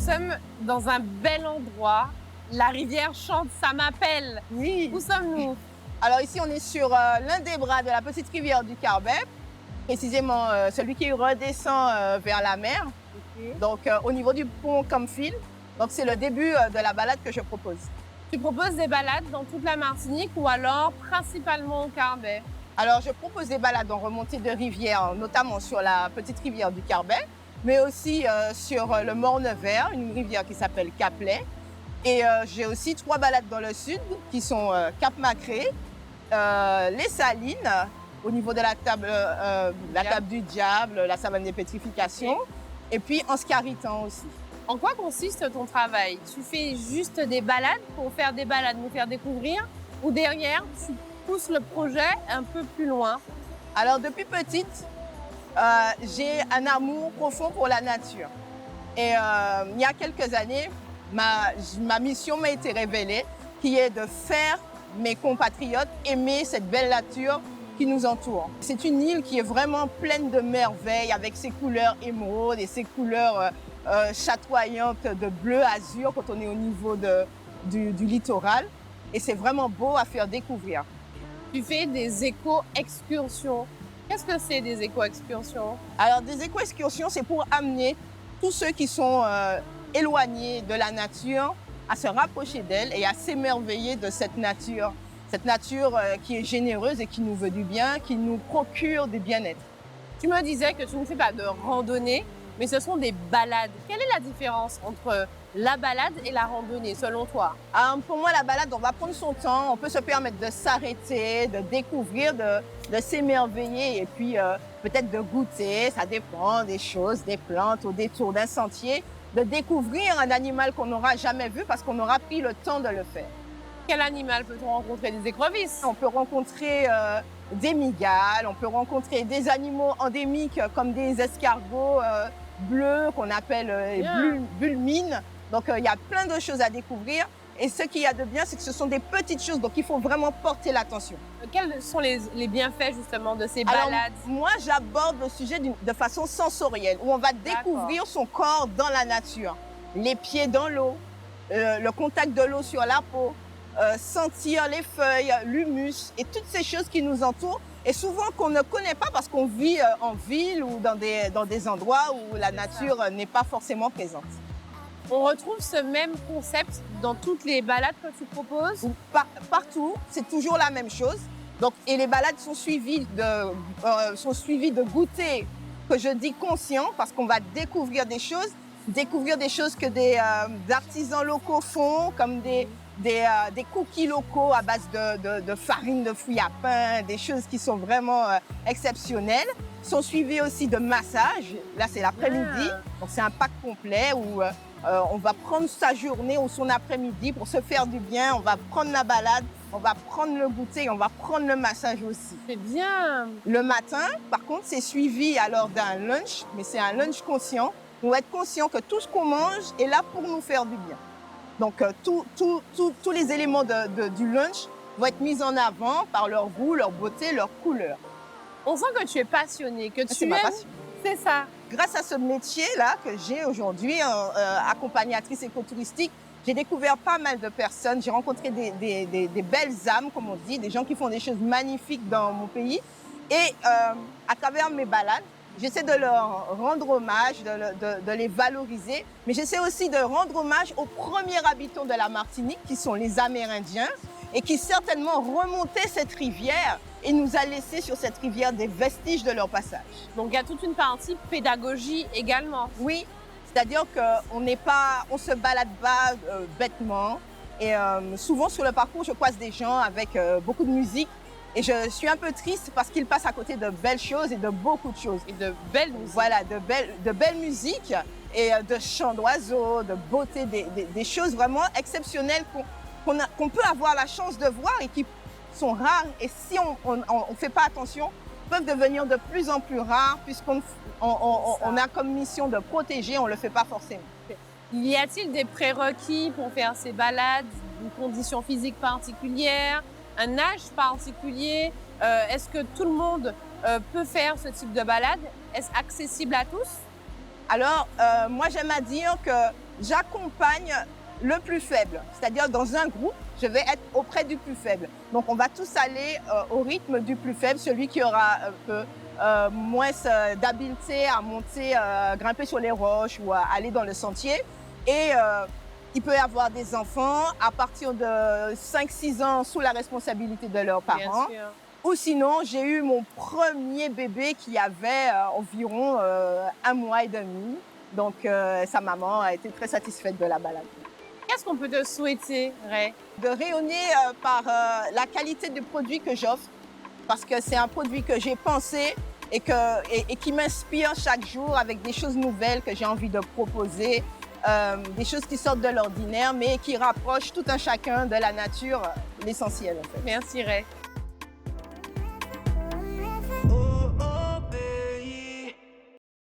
sommes dans un bel endroit. La rivière chante, ça m'appelle. Oui. Où sommes-nous? Alors ici, on est sur l'un des bras de la petite rivière du Carbet, précisément celui qui redescend vers la mer, donc au niveau du pont Camphil. Donc c'est le début de la balade que je propose. Tu proposes des balades dans toute la Martinique ou alors principalement au Carbet? Alors je propose des balades en remontée de rivière, notamment sur la petite rivière du Carbet, mais aussi sur le Morne-Vert, une rivière qui s'appelle Caplet. Et j'ai aussi 3 balades dans le sud qui sont Cap-Macré, les Salines, au niveau de la table du Diable, la savane des pétrifications, et puis en Scaritan aussi. En quoi consiste ton travail? Tu fais juste des balades pour faire des balades, nous faire découvrir, ou derrière, tu pousses le projet un peu plus loin? Alors depuis petite, j'ai un amour profond pour la nature. Et il y a quelques années, ma mission m'a été révélée, qui est de faire mes compatriotes aimer cette belle nature qui nous entoure. C'est une île qui est vraiment pleine de merveilles, avec ses couleurs émeraudes et ses couleurs chatoyantes de bleu azur quand on est au niveau du littoral. Et c'est vraiment beau à faire découvrir. Tu fais des éco-excursions. Qu'est-ce que c'est des éco-excursions? Alors des éco-excursions, c'est pour amener tous ceux qui sont éloignés de la nature à se rapprocher d'elle et à s'émerveiller de cette nature qui est généreuse et qui nous veut du bien, qui nous procure du bien-être. Tu me disais que tu ne fais pas de randonnée, mais ce sont des balades. Quelle est la différence entre la balade et la randonnée, selon toi? Pour moi, la balade, on va prendre son temps, on peut se permettre de s'arrêter, de découvrir, de s'émerveiller et puis peut-être de goûter, ça dépend des choses, des plantes, au détour d'un sentier, de découvrir un animal qu'on n'aura jamais vu parce qu'on aura pris le temps de le faire. Quel animal peut-on rencontrer? Des écrevisses? On peut rencontrer des mygales, on peut rencontrer des animaux endémiques comme des escargots bleus qu'on appelle bulmines. Donc il y a plein de choses à découvrir. Et ce qu'il y a de bien, c'est que ce sont des petites choses, donc il faut vraiment porter l'attention. Quels sont les bienfaits justement de ces balades? Alors, moi, j'aborde le sujet de façon sensorielle, où on va découvrir son corps dans la nature. Les pieds dans l'eau, le contact de l'eau sur la peau, sentir les feuilles, l'humus et toutes ces choses qui nous entourent et souvent qu'on ne connaît pas parce qu'on vit en ville ou dans des endroits où la nature n'est pas forcément présente. On retrouve ce même concept dans toutes les balades que tu proposes? Partout, c'est toujours la même chose. Donc, et les balades sont suivies de goûters que je dis conscients parce qu'on va découvrir des choses que des artisans locaux font, comme des cookies locaux à base de farine de fruits à pain, des choses qui sont vraiment exceptionnelles. Sont suivies aussi de massages. Là, c'est l'après-midi. Donc, c'est un pack complet où on va prendre sa journée ou son après-midi pour se faire du bien. On va prendre la balade, on va prendre le goûter et on va prendre le massage aussi. C'est bien. Le matin, par contre, c'est suivi alors d'un lunch, mais c'est un lunch conscient. On va être conscient que tout ce qu'on mange est là pour nous faire du bien. Donc, tous les éléments du lunch vont être mis en avant par leur goût, leur beauté, leur couleur. On sent que tu es passionnée, que tu aimes. C'est ça. Grâce à ce métier-là que j'ai aujourd'hui, accompagnatrice écotouristique, j'ai découvert pas mal de personnes. J'ai rencontré des belles âmes, comme on dit, des gens qui font des choses magnifiques dans mon pays. Et à travers mes balades, j'essaie de leur rendre hommage, de les valoriser. Mais j'essaie aussi de rendre hommage aux premiers habitants de la Martinique, qui sont les Amérindiens, et qui certainement remontaient cette rivière et nous a laissé sur cette rivière des vestiges de leur passage. Donc il y a toute une partie pédagogie également. Oui, c'est-à-dire qu'on se balade pas bêtement. Et souvent sur le parcours, je croise des gens avec beaucoup de musique. Et je suis un peu triste parce qu'ils passent à côté de belles choses et de beaucoup de choses. Et de belles musiques. Voilà, de belles musiques et de chants d'oiseaux, de beauté, des choses vraiment exceptionnelles qu'on peut avoir la chance de voir et qui sont rares. Et si on ne fait pas attention, peuvent devenir de plus en plus rares puisqu'on a comme mission de protéger, on ne le fait pas forcément. Y a-t-il des prérequis pour faire ces balades, une condition physique particulière, un âge particulier? Est-ce que tout le monde peut faire ce type de balade? Est-ce accessible à tous? Alors, moi j'aime à dire que j'accompagne le plus faible. C'est-à-dire, dans un groupe, je vais être auprès du plus faible. Donc, on va tous aller au rythme du plus faible, celui qui aura un peu moins d'habileté à monter, grimper sur les roches ou à aller dans le sentier. Et il peut y avoir des enfants à partir de 5-6 ans sous la responsabilité de leurs parents. Bien sûr. Ou sinon, j'ai eu mon premier bébé qui avait environ 1 mois et demi. Donc, sa maman a été très satisfaite de la balade. Qu'est-ce qu'on peut te souhaiter, Ray? De rayonner par la qualité du produit que j'offre, parce que c'est un produit que j'ai pensé et qui m'inspire chaque jour avec des choses nouvelles que j'ai envie de proposer, des choses qui sortent de l'ordinaire, mais qui rapprochent tout un chacun de la nature, l'essentiel en fait. Merci, Ray.